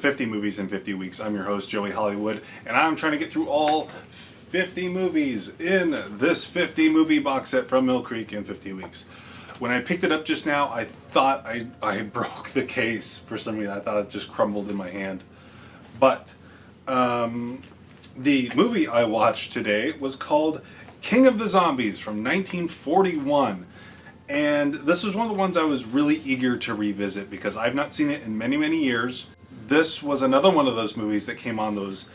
50 Movies in 50 Weeks. I'm your host, Joey Hollywood, and I'm trying to get through all 50 movies in this 50 movie box set from Mill Creek in 50 weeks. When I picked it up just now, I thought I broke the case for some reason. I thought it just crumbled in my hand. But the movie I watched today was called King of the Zombies from 1941. And this was one of the ones I was really eager to revisit because I've not seen it in many, many years. This was another one of those movies that came on those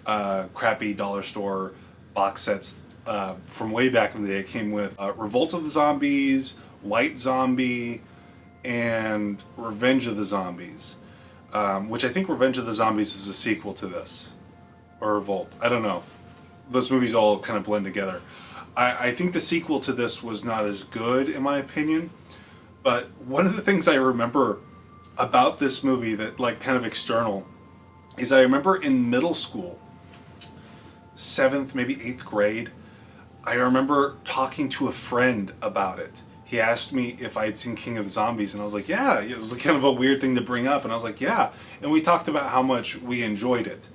crappy dollar store box sets from way back in the day. It came with Revolt of the Zombies, White Zombie, and Revenge of the Zombies. Which I think Revenge of the Zombies is a sequel to this. Or Revolt. I don't know. Those movies all kind of blend together. I think the sequel to this was not as good, in my opinion. But one of the things I remember about this movie that, like, kind of external, is I remember in middle school, 7th, maybe 8th grade, I remember talking to a friend about it. He asked me if I had seen King of the Zombies, and I was like, yeah. It was kind of a weird thing to bring up, and I was like, yeah. And we talked about how much we enjoyed it.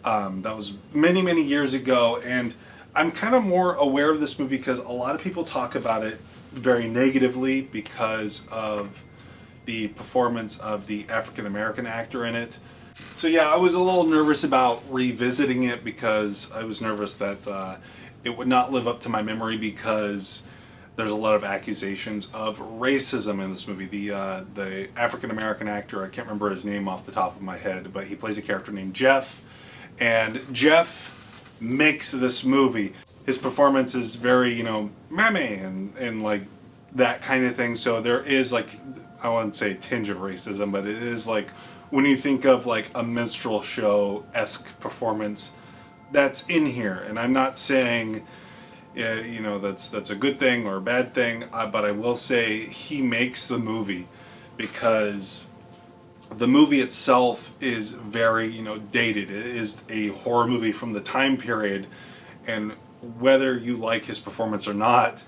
That was many, many years ago, and I'm kind of more aware of this movie because a lot of people talk about it very negatively because of the performance of the African-American actor in it. So yeah, I was a little nervous about revisiting it because I was nervous that it would not live up to my memory because there's a lot of accusations of racism in this movie. The African-American actor, I can't remember his name off the top of my head, but he plays a character named Jeff, and Jeff makes this movie. His performance is very, mammy and like that kind of thing. So there is, like, I wouldn't say a tinge of racism, but it is like when you think of like a minstrel show-esque performance, that's in here. And I'm not saying, that's a good thing or a bad thing, but I will say he makes the movie because the movie itself is very, dated. It is a horror movie from the time period, and whether you like his performance or not,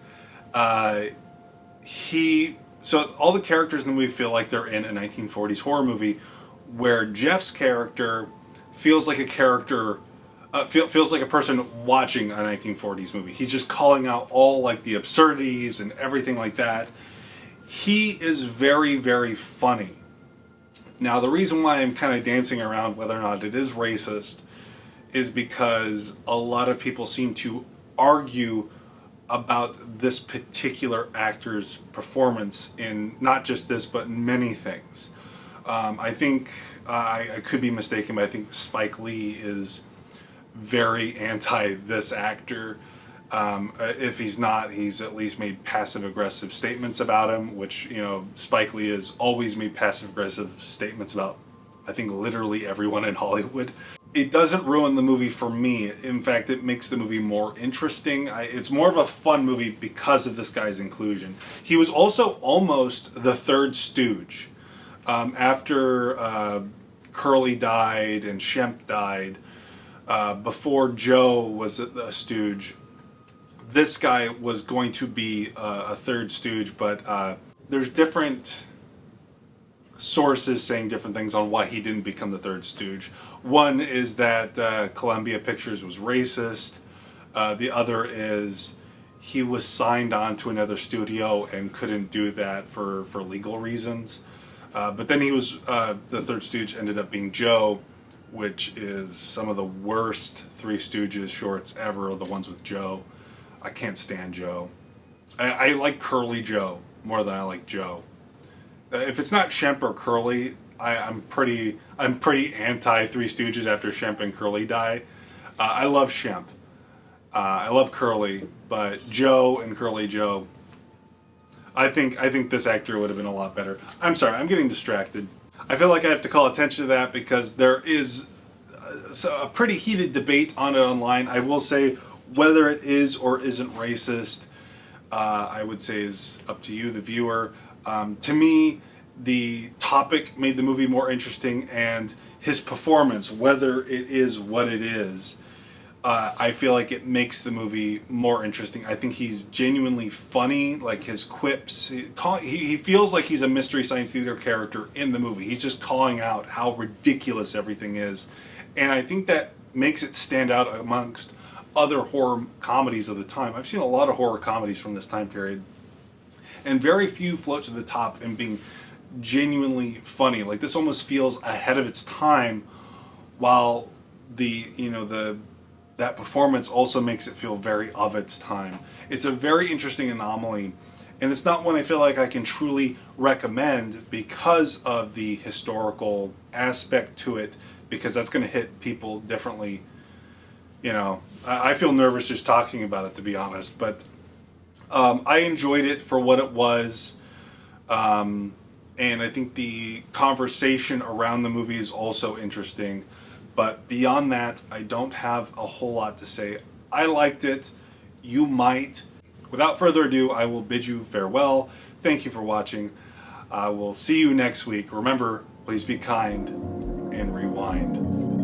so all the characters in the movie feel like they're in a 1940s horror movie, where Jeff's character feels like a character, feels like a person watching a 1940s movie. He's just calling out all like the absurdities and everything like that. He is very, very funny. Now, the reason why I'm kind of dancing around whether or not it is racist is because a lot of people seem to argue about this particular actor's performance in not just this, but many things. I think, I could be mistaken, but I think Spike Lee is very anti this actor. If he's not, he's at least made passive-aggressive statements about him, which, Spike Lee has always made passive-aggressive statements about, I think, literally everyone in Hollywood. It doesn't ruin the movie for me. In fact, it makes the movie more interesting. It's more of a fun movie because of this guy's inclusion. He was also almost the third stooge. After Curly died and Shemp died, before Joe was a stooge, this guy was going to be a third stooge, but there's different sources saying different things on why he didn't become the third stooge. One is that Columbia Pictures was racist. The other is he was signed on to another studio and couldn't do that for legal reasons. But then he was, the third stooge ended up being Joe, which is some of the worst Three Stooges shorts ever, the ones with Joe. I can't stand Joe. I like Curly Joe more than I like Joe. If it's not Shemp or Curly, I'm pretty anti Three Stooges after Shemp and Curly die. I love Shemp. I love Curly, but Joe and Curly Joe, I think this actor would have been a lot better. I'm sorry, I'm getting distracted. I feel like I have to call attention to that because there is a pretty heated debate on it online. I will say whether it is or isn't racist, I would say is up to you, the viewer. To me, the topic made the movie more interesting, and his performance, whether it is what it is, I feel like it makes the movie more interesting. I think he's genuinely funny, like his quips. He feels like he's a Mystery Science Theater character in the movie. He's just calling out how ridiculous everything is. And I think that makes it stand out amongst other horror comedies of the time. I've seen a lot of horror comedies from this time period, and very few float to the top in being genuinely funny. Like, this almost feels ahead of its time, while that performance also makes it feel very of its time. It's a very interesting anomaly, and it's not one I feel like I can truly recommend because of the historical aspect to it, because that's going to hit people differently. I feel nervous just talking about it, to be honest, but I enjoyed it for what it was, and I think the conversation around the movie is also interesting. But beyond that, I don't have a whole lot to say. I liked it. You might. Without further ado, I will bid you farewell. Thank you for watching. I will see you next week. Remember, please be kind and rewind.